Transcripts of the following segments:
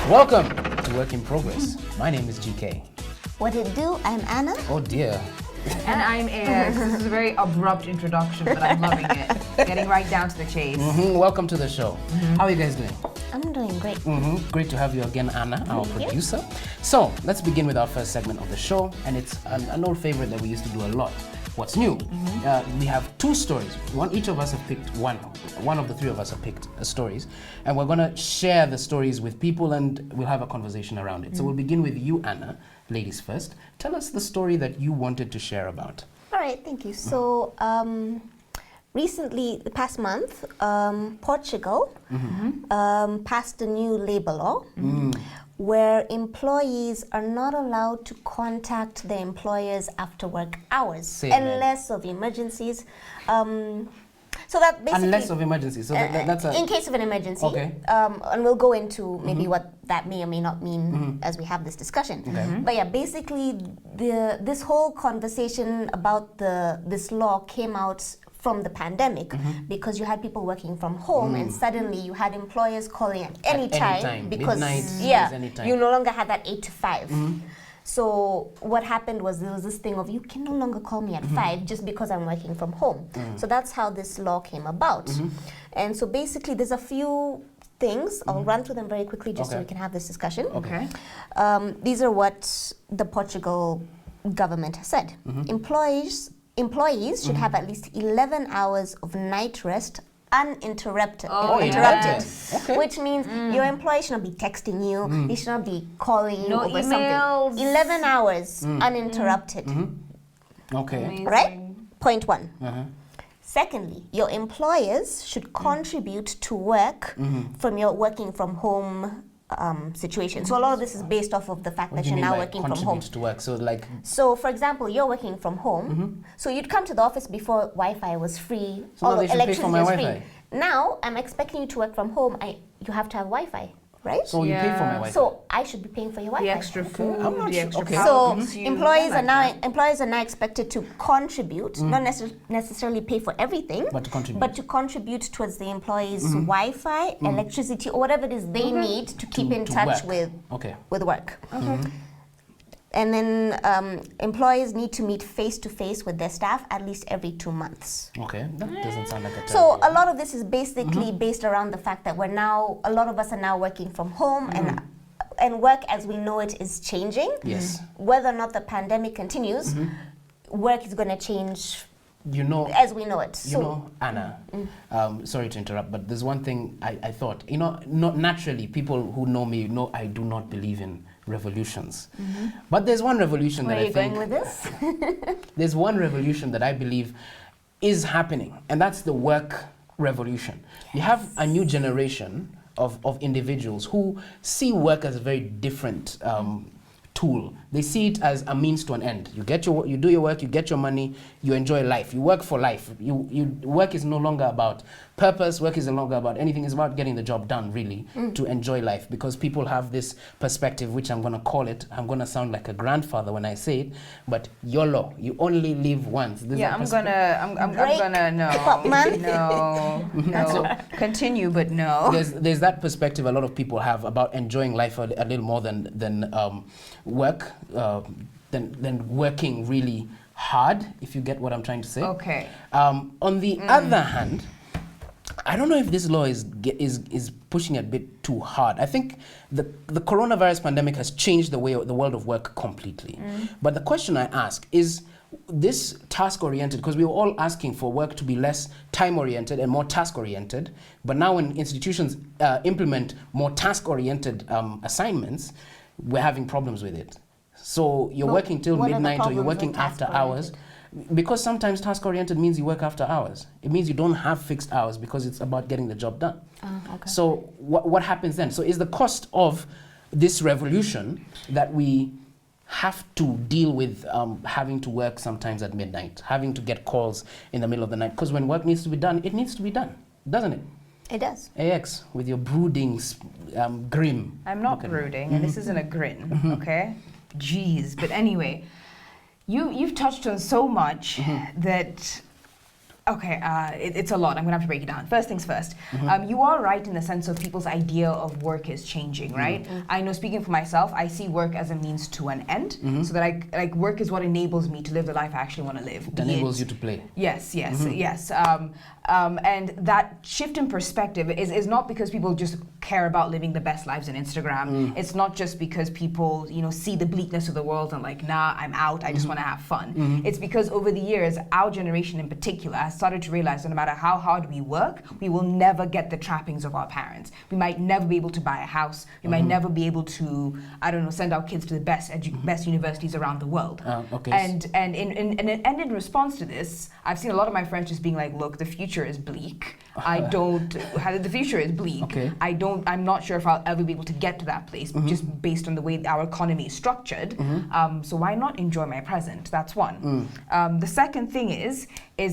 Welcome to Work in Progress. My name is GK. What it do? I'm Anna. Oh dear. And I'm AX. This is a very abrupt introduction, but I'm loving it. Getting right down to the chase. Welcome to the show. How are you guys doing? I'm doing great. Great to have you again, Anna, our producer. So let's begin with our first segment of the show, and it's an old favorite that we used to do a lot. What's new? We have two stories. Each of us have picked one. One of the three of us have picked stories, and we're going to share the stories with people, and we'll have a conversation around it. So we'll begin with you, Anna. Ladies first. Tell us the story that you wanted to share about. All right, thank you. So recently, the past month, Portugal passed a new labor law where employees are not allowed to contact their employers after work hours unless of emergencies. So that basically, unless of emergency, so that's in case of an emergency. Okay. And we'll go into maybe what that may or may not mean as we have this discussion. Okay. But yeah, basically, this whole conversation about this law came out from the pandemic because you had people working from home and suddenly you had employers calling at any time because midnight, you no longer had that 8 to 5. So what happened was there was this thing of you can no longer call me at 5 just because I'm working from home. So that's how this law came about. And so basically there's a few things. I'll run through them very quickly just so we can have this discussion. Okay. These are what the Portugal government has said. Employees should have at least 11 hours of night rest uninterrupted. Which means your employee should not be texting you, they should not be calling you over emails. something. 11 hours uninterrupted. Okay. Amazing. Right? Point one. Secondly, your employers should contribute to work from your working from home situation. So a lot of this is based off of the fact that you're now working from home. To work? So for example, you're working from home, so you'd come to the office before Wi-Fi was free, so all now they should pay for my Wi-Fi. Now I'm expecting you to work from home. You have to have Wi-Fi, right? So you pay for my Wi-Fi. So I should be paying for your Wi-Fi. The extra food, I'm not the extra okay. power So consumed, employees like are now expected to contribute, not necessarily pay for everything, but to contribute towards the employees' Wi-Fi, electricity, or whatever it is they need to keep in touch with work. And then employees need to meet face-to-face with their staff at least every 2 months. Okay, that doesn't sound like a So a lot of this is basically based around the fact that a lot of us are now working from home and work as we know it is changing. Yes. Whether or not the pandemic continues, work is going to change as we know it. Anna, sorry to interrupt, but there's one thing I thought, not naturally, people who know me know I do not believe in revolutions. But there's one revolution Where that are you going with this? There's one revolution that I believe is happening, and that's the work revolution. You have a new generation of individuals who see work as a very different tool. They see it as a means to an end. You do your work, you get your money, you enjoy life. You work for life. Work is no longer about purpose. Work is no longer about anything. It's about getting the job done, really, to enjoy life. Because people have this perspective, which I'm going to call it. I'm going to sound like a grandfather when I say it, but YOLO. You only live once. I'm gonna no. Continue, but no. There's that perspective a lot of people have about enjoying life a little more than work, than working really hard, if you get what I'm trying to say. Okay. On the other hand, I don't know if this law is pushing it a bit too hard. I think the coronavirus pandemic has changed the world of work completely. But the question I ask is this task-oriented, because we were all asking for work to be less time-oriented and more task-oriented, but now when institutions implement more task-oriented assignments, we're having problems with it. So you're working till midnight or you're working after hours. Because sometimes task-oriented means you work after hours. It means you don't have fixed hours because it's about getting the job done. So what happens then? So is the cost of this revolution that we have to deal with having to work sometimes at midnight, having to get calls in the middle of the night? Because when work needs to be done, it needs to be done, doesn't it? It does. AX, with your brooding grim. I'm not brooding, and this isn't a grin, okay? Jeez. But anyway, you've touched on so much that Okay, it's a lot. I'm going to have to break it down. First things first. You are right in the sense of people's idea of work is changing, right? I know, speaking for myself, I see work as a means to an end. So that work is what enables me to live the life I actually want to live. It enables you to play. Yes. And that shift in perspective is not because people just care about living the best lives on Instagram. It's not just because people, see the bleakness of the world and like, nah, I'm out. I just want to have fun. It's because over the years, our generation in particular has started to realize that no matter how hard we work, we will never get the trappings of our parents. We might never be able to buy a house. We might never be able to, send our kids to the best universities around the world. Okay. And in response to this, I've seen a lot of my friends just being like, look, the future is bleak. The future is bleak. Okay. I'm not sure if I'll ever be able to get to that place just based on the way our economy is structured. So why not enjoy my present? That's one. The second thing is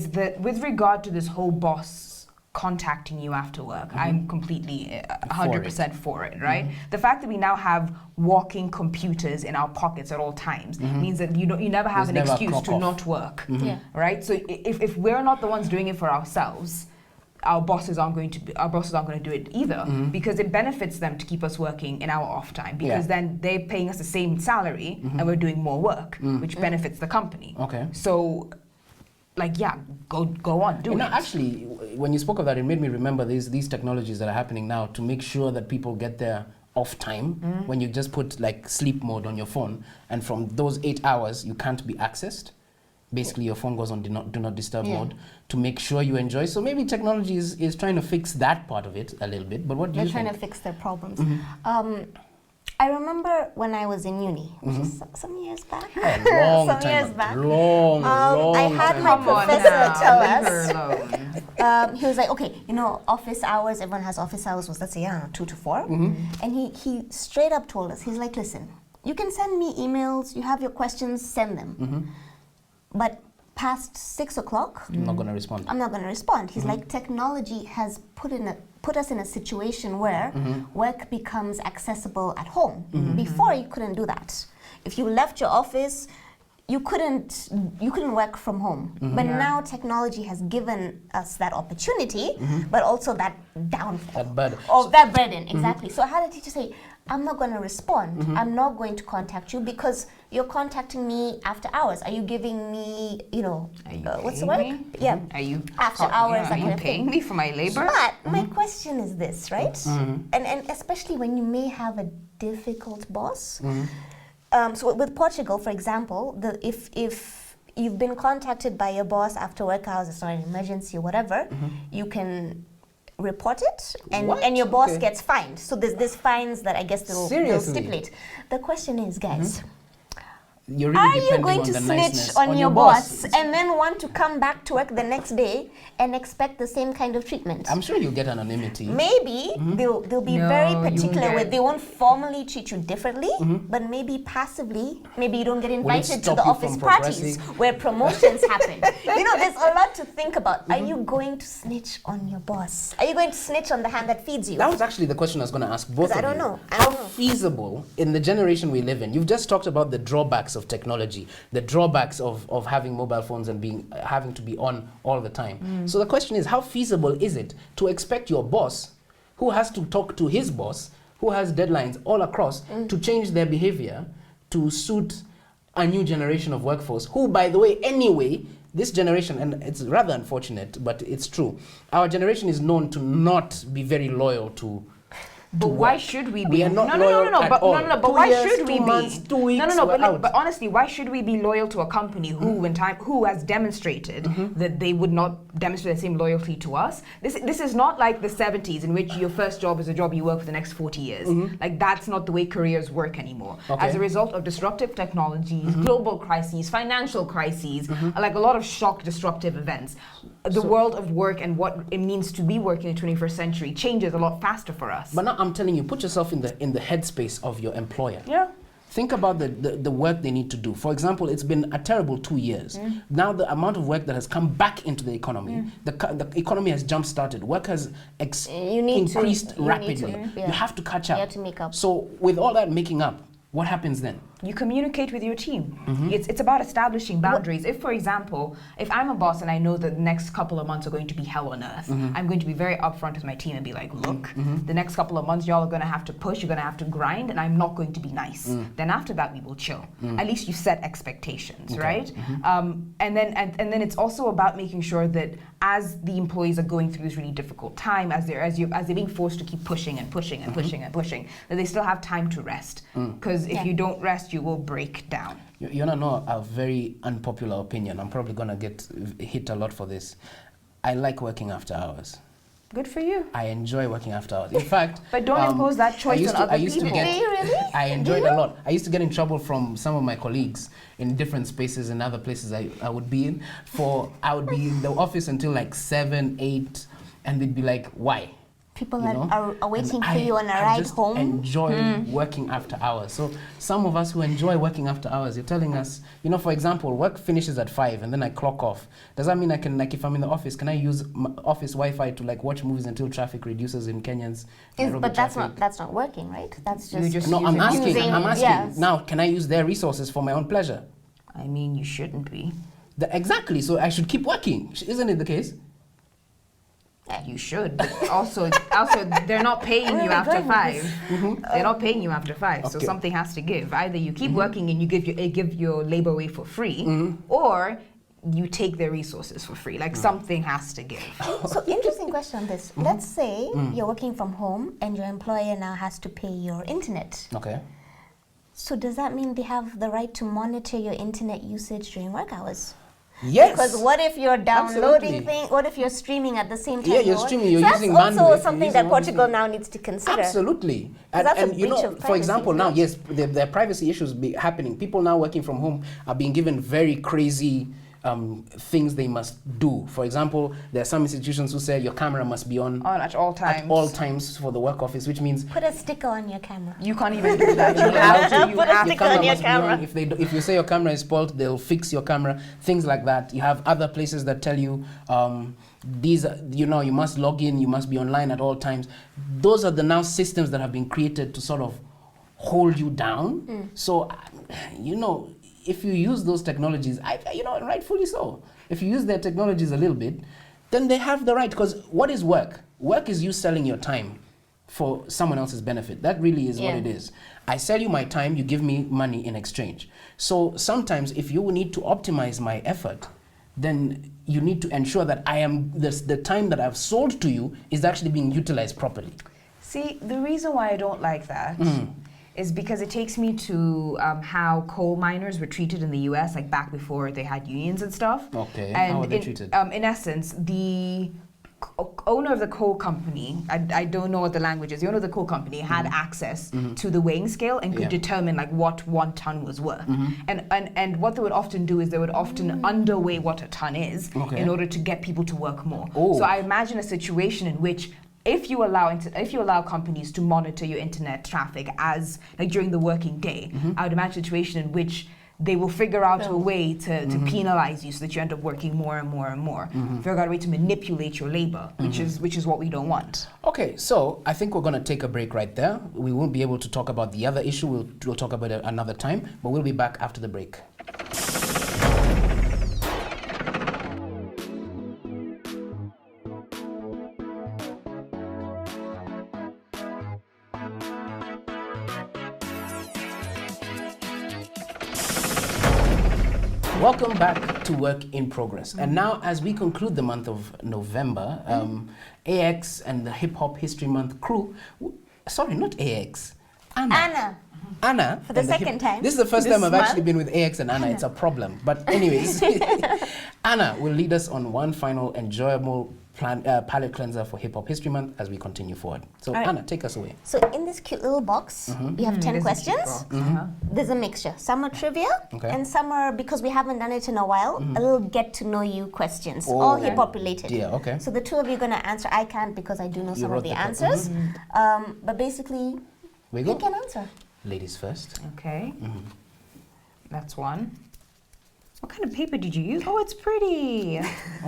that with regard to this whole boss contacting you after work, I'm completely 100% for it, right? The fact that we now have walking computers in our pockets at all times means that you never have an excuse to not work, right? So if we're not the ones doing it for ourselves, our bosses aren't going to do it either, because it benefits them to keep us working in our off time, because then they're paying us the same salary and we're doing more work, which benefits the company. Okay. So, go on, do it. Actually, when you spoke of that, it made me remember these technologies that are happening now to make sure that people get their off time when you just put like sleep mode on your phone, and from those 8 hours you can't be accessed. Basically, your phone goes on do not disturb mode to make sure you enjoy. So maybe technology is trying to fix that part of it a little bit. But what do you think? They're trying to fix their problems. I remember when I was in uni, which is some years back. I had my professor tell us. He was like, okay, office hours. Everyone has office hours. Was, let's say 2 to 4, and he straight up told us, he's like, listen, you can send me emails. You have your questions, send them. But past 6 o'clock, I'm not going to respond. I'm not going to respond. He's like, technology has put us in a situation where work becomes accessible at home. Before, you couldn't do that. If you left your office, you couldn't work from home. But now technology has given us that opportunity, but also that downfall. That burden, exactly. So I had a teacher say, I'm not going to respond. I'm not going to contact you because you're contacting me after hours. Are you giving me, what's the word? Yeah. Are you after hours? Are you paying me for my labor? But my question is this, right? And especially when you may have a difficult boss. So with Portugal, for example, if you've been contacted by your boss after work hours, it's not an emergency or whatever, you can report it, and your boss gets fined. So there's fines that I guess they'll stipulate. The question is, guys, You're really are you going to snitch on your boss and then want to come back to work the next day and expect the same kind of treatment? I'm sure you'll get anonymity. Maybe they'll be very particular where they won't formally treat you differently, but maybe passively, maybe you don't get invited to the office parties where promotions happen. There's a lot to think about. Are you going to snitch on your boss? Are you going to snitch on the hand that feeds you? That was actually the question I was going to ask both of you. I don't know. How feasible in the generation we live in? You've just talked about the drawbacks of technology, the drawbacks of having mobile phones and having to be on all the time. So the question is, how feasible is it to expect your boss, who has to talk to his boss, who has deadlines all across, to change their behavior to suit a new generation of workforce, who, by the way, anyway, this generation, and it's rather unfortunate, but it's true, our generation is known to not be very loyal to But why should we be? We are not loyal at all. But why should we be? 2 months, 2 weeks, but honestly, why should we be loyal to a company who has demonstrated that they would not demonstrate the same loyalty to us? This is not like the 70s in which your first job is a job you work for the next 40 years. Like, that's not the way careers work anymore. As a result of disruptive technologies, global crises, financial crises, like a lot of shock disruptive events, the world of work and what it means to be working in the 21st century changes a lot faster for us. But now I'm telling you, put yourself in the headspace of your employer. Yeah. Think about the work they need to do. For example, it's been a terrible 2 years. Now the amount of work that has come back into the economy, the economy has jump-started. Work has increased rapidly. You have to catch up. You have to make up. So with all that making up, what happens then? You communicate with your team. It's about establishing boundaries. If, for example, if I'm a boss and I know that the next couple of months are going to be hell on earth, I'm going to be very upfront with my team and be like, look, the next couple of months y'all are going to have to push, you're going to have to grind, and I'm not going to be nice. Then after that we will chill. At least you set expectations, right? And then it's also about making sure that as the employees are going through this really difficult time, as they're being forced to keep pushing and pushing and pushing and pushing, that they still have time to rest. Because if you don't rest, you will break down. You know a very unpopular opinion. I'm probably gonna get hit a lot for this. I like working after hours. Good for you. I enjoy working after hours. In fact, but don't impose that choice on other people. Do you really? I enjoyed a lot. I used to get in trouble from some of my colleagues in different spaces and other places I would be in. I would be in the office until like 7, 8, and they'd be like, "Why?" People are waiting for you on a ride home. I enjoy working after hours. So some of us who enjoy working after hours, you're telling us, for example, work finishes at 5 and then I clock off. Does that mean I can, if I'm in the office, can I use my office Wi-Fi to watch movies until traffic reduces in Kenyans? But that's not working, right? That's just no. I'm asking. Yes. Now, can I use their resources for my own pleasure? I mean, you shouldn't be. Exactly. So I should keep working, isn't it the case? You should, but also they're not paying you after 5. They're not paying you after 5, so something has to give. Either you keep working and you give your labor away for free, or you take their resources for free. Something has to give. So interesting question on this. Let's say you're working from home and your employer now has to pay your internet. Okay. So does that mean they have the right to monitor your internet usage during work hours? Yes. Because what if you're downloading things? What if you're streaming at the same time? Yeah, you're streaming. You're using bandwidth. That's also something that Portugal now needs to consider. Absolutely. That's a breach of for example, now, privacy, yes, there are privacy issues happening. People now working from home are being given very crazy things they must do. For example, there are some institutions who say your camera must be on at all times. At all times for the work office, which means put a sticker on your camera. You can't even do that. You have to. Put a sticker on your camera. If you say your camera is spoiled, they'll fix your camera. Things like that. You have other places that tell you these. You must log in. You must be online at all times. Those are the now systems that have been created to sort of hold you down. So, if you use those technologies, rightfully so. If you use their technologies a little bit, then they have the right. Because what is work? Work is you selling your time for someone else's benefit. That really is what it is. I sell you my time, you give me money in exchange. So sometimes if you need to optimize my effort, then you need to ensure that the time that I've sold to you is actually being utilized properly. See, the reason why I don't like that is because it takes me to how coal miners were treated in the US, back before they had unions and stuff. Okay, and how were they treated? In essence, the owner of the coal company, I don't know what the language is, the owner of the coal company had access to the weighing scale and could determine what 1 ton was worth. And what they would often do is they would often underweigh what a ton is in order to get people to work more. So I imagine a situation in which if you allow companies to monitor your internet traffic as during the working day, I would imagine a situation in which they will figure out a way to penalize you so that you end up working more and more and more. Figure out a way to manipulate your labor, which is what we don't want. Okay, so I think we're going to take a break right there. We won't be able to talk about the other issue. We'll talk about it another time, but we'll be back after the break. Welcome back to Work in Progress. And now, as we conclude the month of November, AX and the Hip Hop History Month crew, sorry, not AX, Anna. For the second time. This is the first time I've actually been with AX and Anna. It's a problem. But anyways, Anna will lead us on one final enjoyable palette cleanser for Hip Hop History Month as we continue forward. So Anna, take us away. So in this cute little box, we have 10 questions. There's a mixture. Some are trivia, and some are, because we haven't done it in a while, a little get to know you questions, all hip hop related. Yeah, okay. So the two of you are going to answer. I can't because I do know some of the answers. But basically, you can answer. Ladies first. Okay. That's one. What kind of paper did you use? Oh, it's pretty.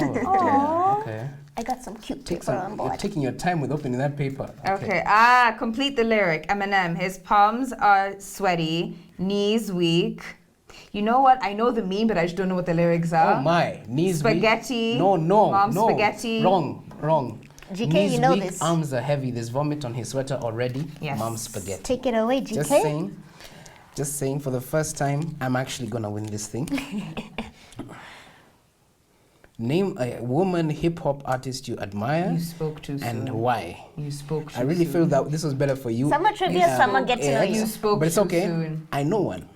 Okay. I got some cute Take paper on You're board. taking your time with opening that paper. Okay. Complete the lyric. Eminem. His palms are sweaty, knees weak. You know what? I know the meme, but I just don't know what the lyrics are. Oh my, knees Spaghetti. weak. No, Mom, no. spaghetti. Wrong. GK, knees you know weak, this. arms are heavy. There's vomit on his sweater already. Yes. Mom's spaghetti. Take it away, GK. Just saying, for the first time, I'm actually gonna win this thing. Name a woman hip hop artist you admire. You spoke too soon. And why? You spoke too soon. I really feel that this was better for you. Summer trivia, summer get to know You you. spoke But it's too okay. soon. I know one.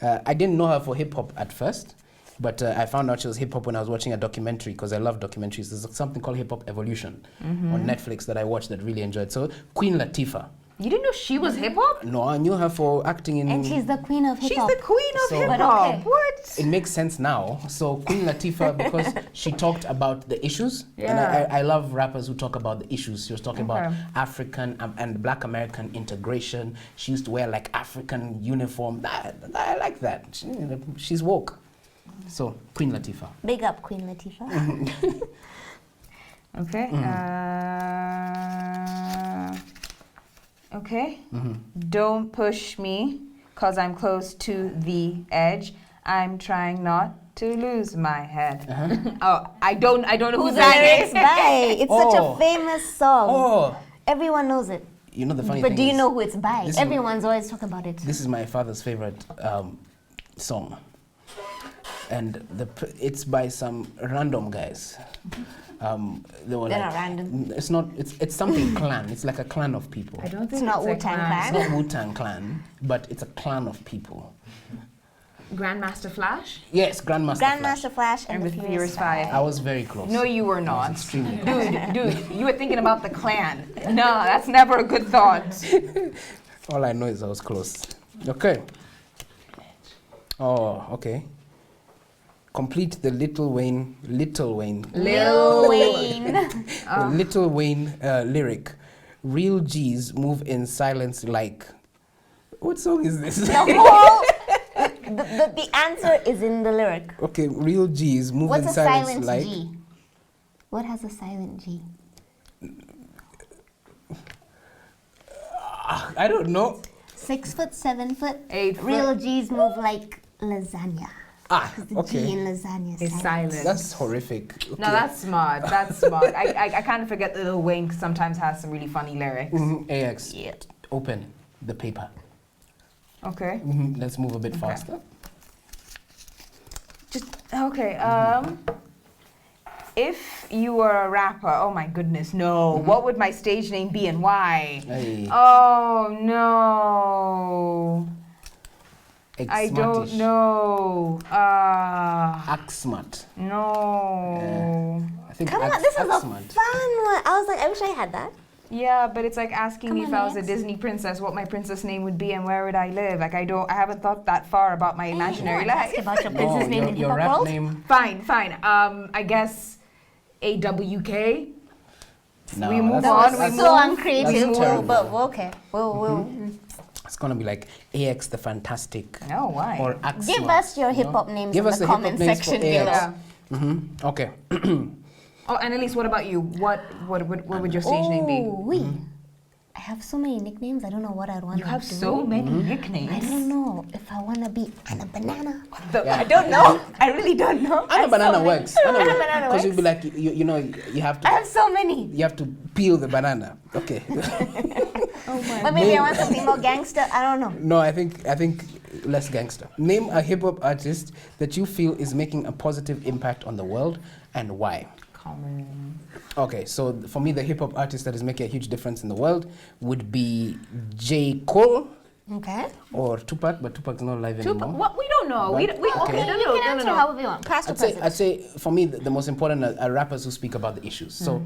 I didn't know her for hip hop at first, but I found out she was hip hop when I was watching a documentary because I love documentaries. There's something called Hip Hop Evolution on Netflix that I watched that really enjoyed. So Queen Latifah. You didn't know she was hip hop? No, I knew her for acting in. And she's the queen of hip She's hop. the queen of So- hip But hop. okay. What? It makes sense now. So Queen Latifah, because she talked about the issues, and Yeah. I love rappers who talk about the issues. She was talking about Okay. African and Black American integration. She used to wear like African uniform. I like that. She's woke. So Queen Latifah. Big up Queen Latifah. Okay. Okay. Don't push me, cause I'm close to the edge. I'm trying not to lose my head. Oh, I don't know who's Who's the that lyrics is. by? It's such Oh. a famous song. Oh, Everyone knows it. you know the funny But thing do you is, know who it's by? this is- Everyone's always talking about it. this is my father's favorite song, and it's by some random guys. They were They're like, not random. It's not. It's something clan. It's like a clan of people. I don't think It's not like Wu-Tang that. It's not Wu-Tang Clan, but it's a clan of people. Grandmaster Flash Yes, Grandmaster. Grandmaster Flash and and the Furious Five. I was very close. No, you were I was not. extremely close. Dude, you were thinking about the clan. No, that's never a good thought. All I know is I was close. Okay. Oh, okay. Complete the Little Wayne. Lil Wayne. The Little Wayne lyric. Real G's move in silence like. What song is this? The whole. The answer is in the lyric. Okay, real G's move What's in a silence silent like. G? What has a silent G? I don't know. 6 foot, 7 foot. 8 foot. Real G's move like lasagna. Ah, The G okay. in lasagna. It's silent. That's horrific. Okay. No, that's smart. That's smart. I kind of forget that Lil Wayne sometimes has some really funny lyrics. AX. Yeah. Open the paper. Okay. Let's move a bit faster. Okay. If you were a rapper, oh my goodness, no. What would my stage name be and why? Hey. Oh no. I don't X-smartish. know. Axe-smart. No. I think Come on, this is a fun Axe-smart. one. I was like, I wish I had that. Yeah, but it's like asking me Come if on, I was a Lex. Disney princess, what my princess name would be and where would I live. Like I haven't thought that far about my imaginary life. Ask about your princess name in hip your hop rap world. name. Fine. I guess AWK. No, We move That on. was We so move. uncreative. That's terrible. But okay. We'll. It's gonna be like AX the Fantastic. No, why? Or Axe. Give us your hip hop names Give in us the the hip-hop comment names for section AX. below. Yeah. Okay. Oh, Annalise, what about you? What would your stage name be? Wee. I have so many nicknames. I don't know what I'd want You to have do. so many I nicknames. don't know if I want to be Anna Banana. Yeah. I don't know. I really don't know. I Anna have Banana so many. works. Anna Banana Because you'd works. be like, you know, you have I to have so many. you have to peel the banana. Okay. But maybe I want something more gangster. I don't know. No, I think less gangster. Name a hip hop artist that you feel is making a positive impact on the world and why. Common. Okay, so for me, the hip hop artist that is making a huge difference in the world would be J. Cole Okay. or Tupac, but Tupac's not alive anymore. What we don't know. We But- okay. okay. You can answer however you want. Past or present. I'd say for me, the most important are rappers who speak about the issues. So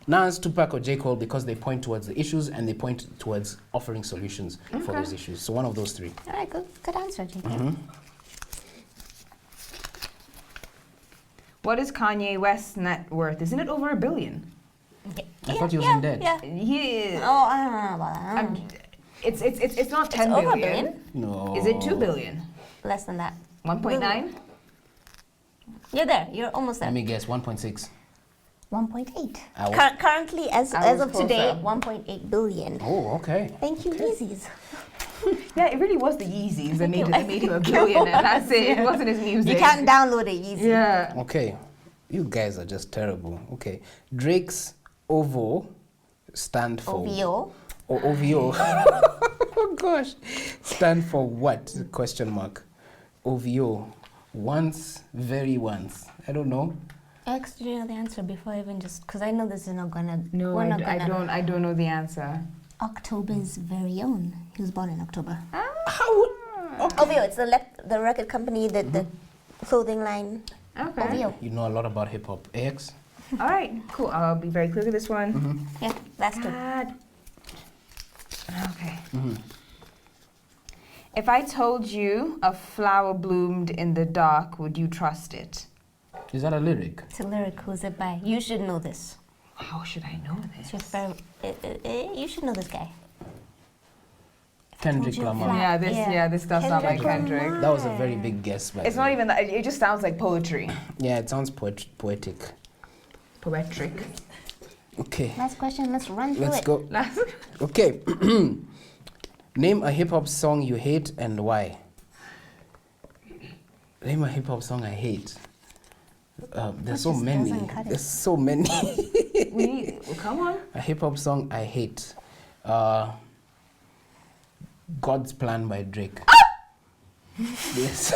Nas, Tupac, or J. Cole because they point towards the issues and they point towards offering solutions for those issues. So one of those three. All right, good answer, JK. What is Kanye West's net worth? Isn't it over $1 billion? I thought he was in debt. Yeah. He. Oh, I don't know about that. It's not 10 It's over $1 billion. billion? No. Is it 2 billion? Less than that. 1.9? You're there. You're almost there. Let me guess, 1.6. 1.8. Currently, as of today, 1.8 billion. Oh, okay. Thank you, Yeezys. Yeah, it really was the Yeezys that made him a billionaire. That's it. It wasn't his music. You can't download a Yeezy. Yeah. Okay. You guys are just terrible. Okay. Drake's OVO stand for... OVO. Or OVO. Oh, gosh. Stand for what? Question mark. OVO. Once, very once. I don't know. Alex, do you know the answer before I even just... Because I know this is not gonna... No, I don't know the answer. October's very own. He was born in October. How would... Okay. OVO, it's the record company, the clothing line. Okay. OVO. You know a lot about hip-hop. AX? All right, cool. I'll be very clear with this one. Yeah, that's good. Okay. If I told you a flower bloomed in the dark, would you trust it? Is that a lyric? It's a lyric. Who's it by? You should know this. How should I know this? You should know this guy. Kendrick you Lamar. This does sound like Kendrick Kendrick. That was a very big guess. It's not even that. It just sounds like poetry. Yeah, it sounds poetic. Poetric. Okay. Last question. Let's run through Let's it. go. Okay. Name a hip-hop song you hate and why. Name a hip-hop song I hate. There's so many. There's so many. Come on. A hip-hop song I hate. God's Plan by Drake. Yes.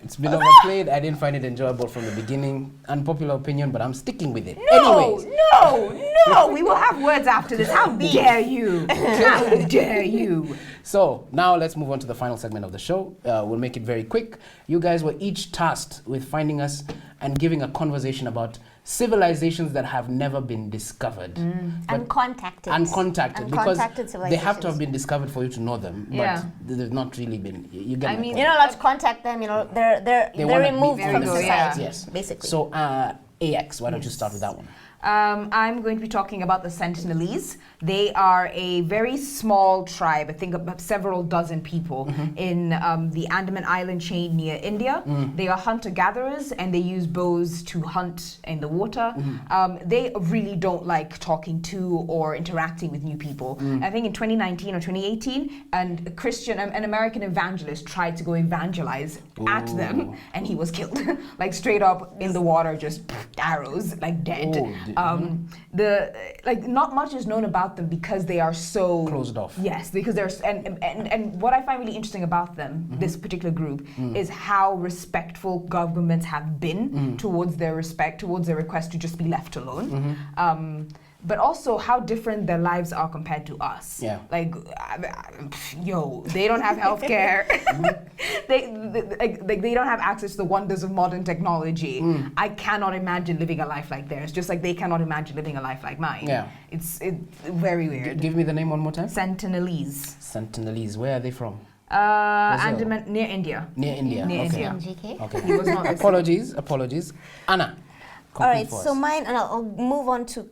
It's been overplayed. I didn't find it enjoyable from the beginning. Unpopular opinion, but I'm sticking with it. Anyways. No. We will have words after this. How dare you? How dare you? So now let's move on to the final segment of the show. We'll make it very quick. You guys were each tasked with finding us and giving a conversation about civilizations that have never been discovered. Uncontacted. Because civilizations. they have to have been discovered for you to know them. Yeah. But they've not really been. You get my point. You're not allowed to contact them. You know, they're removed from society. Yes. Basically. So AX, why don't you start with that one? I'm going to be talking about the Sentinelese. They are a very small tribe, I think about several dozen people in the Andaman Island chain near India. They are hunter-gatherers and they use bows to hunt in the water. They really don't like talking to or interacting with new people. I think in 2019 or 2018, an American evangelist tried to go evangelize at them and he was killed. Like straight up in the water, just arrows, like dead. Not much is known about them because they are so closed off. Yes, because they're and what I find really interesting about them, this particular group, is how respectful governments have been towards their request to just be left alone. But also how different their lives are compared to us. Yeah. Like, they don't have healthcare. They don't have access to the wonders of modern technology. I cannot imagine living a life like theirs, just like they cannot imagine living a life like mine. Yeah. It's very weird. Give me the name one more time. Sentinelese. Sentinelese. Where are they from? Andaman, near India. Near India. Near okay. India. Okay. He was not Apologies. Anna. All right. So mine, and I'll move on to.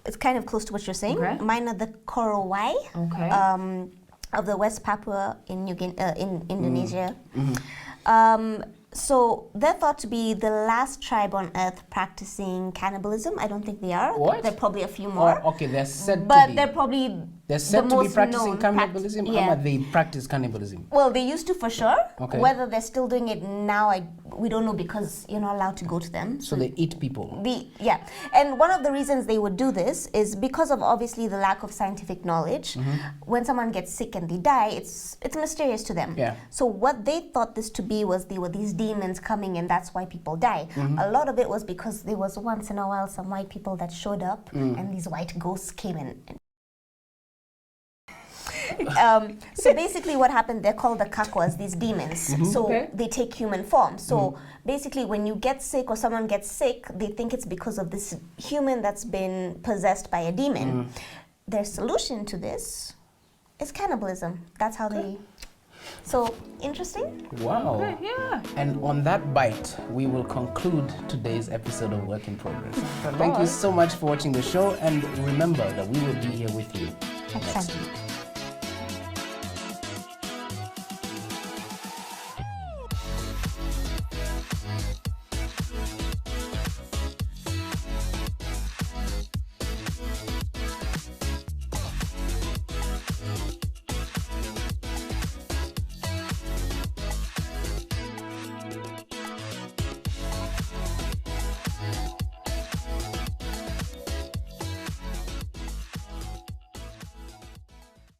It's kind of close to what you're saying. Okay. Mine are the Korowai of the West Papua in Indonesia. So they're thought to be the last tribe on Earth practicing cannibalism. I don't think they are. What? There are probably a few more. Okay, they're said to be. But they're probably They're said to be practicing cannibalism. Yeah. Or they practice cannibalism? Well, they used to for sure. Okay. Whether they're still doing it now, we don't know because you're not allowed to go to them. So they eat people? And one of the reasons they would do this is because of obviously the lack of scientific knowledge. When someone gets sick and they die, it's mysterious to them. Yeah. So what they thought this to be was there were these demons coming and that's why people die. A lot of it was because there was once in a while some white people that showed up and these white ghosts came in. So basically what happened, they're called the kakwas, these demons. So they take human form. So basically when you get sick or someone gets sick, they think it's because of this human that's been possessed by a demon. Their solution to this is cannibalism. That's how they... So, interesting? Wow. Okay, yeah. And on that bite, we will conclude today's episode of Work in Progress. Thank you so much for watching the show, and remember that we will be here with you next week.